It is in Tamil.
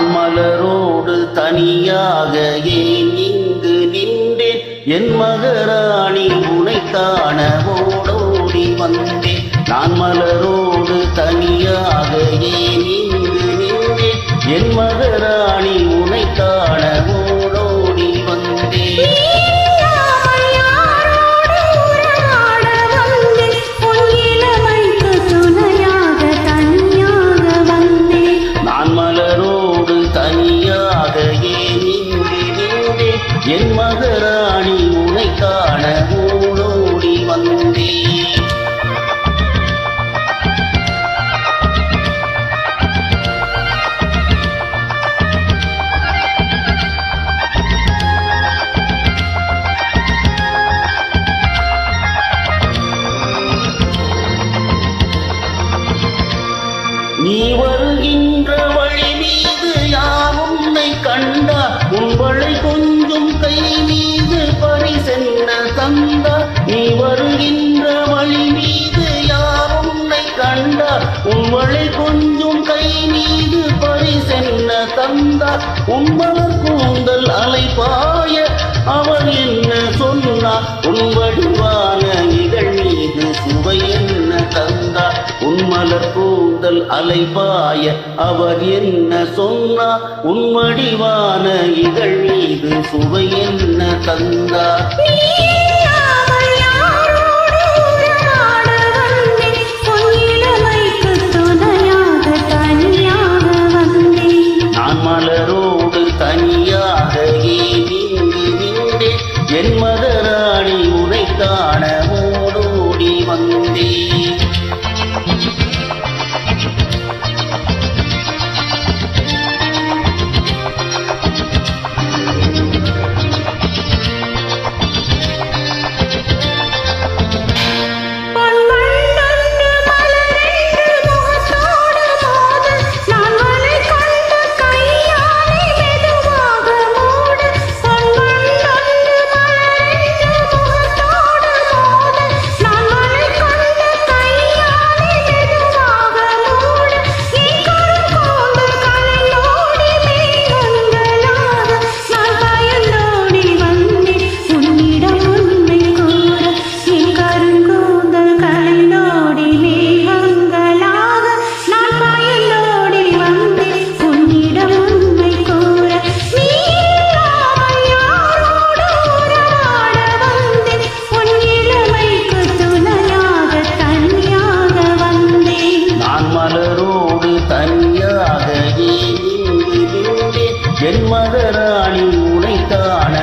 நான் மலரோடு தனியாக ஏன் இங்கு நின்றேன் என் மகராணி உனை காண ஓடோடி வந்தேன் நான் மலரோடு தனியாக ஏன் இங்கு நின்றேன் என் மகராணி உனை காண ஓடோடி வந்தேன் என் மகராணி உனை காண ஓடோடி வந்தேன் நீ வருகின்ற வழி மீது யார் உன்னை கண்டார் உங்களை கொஞ்சம் கை மீது பரிசென்ன தந்தா நீ வருகின்ற வழி மீது யார் உன்னை கண்டார் உங்களை கொஞ்சம் கை மீது பரிசென்ன தந்தா உன்மலர் கூந்தல் அலைபாய அவர் என்ன சொன்னார் உன் வடிவான இதழ் மீது சுவை என்ன தந்தார் உன்மலர் கூந்தல் அலைபாய அவர் என்ன சொன்னார் உன் வடிவான இதழ் மீது சுவை என்ன தந்தார் நான் மலரோடு தனியாக ஏன் இங்கு நின்றேன் என் மகராணி உனை காண ஓடோடி வந்தேன் என் மகராணி உனை காண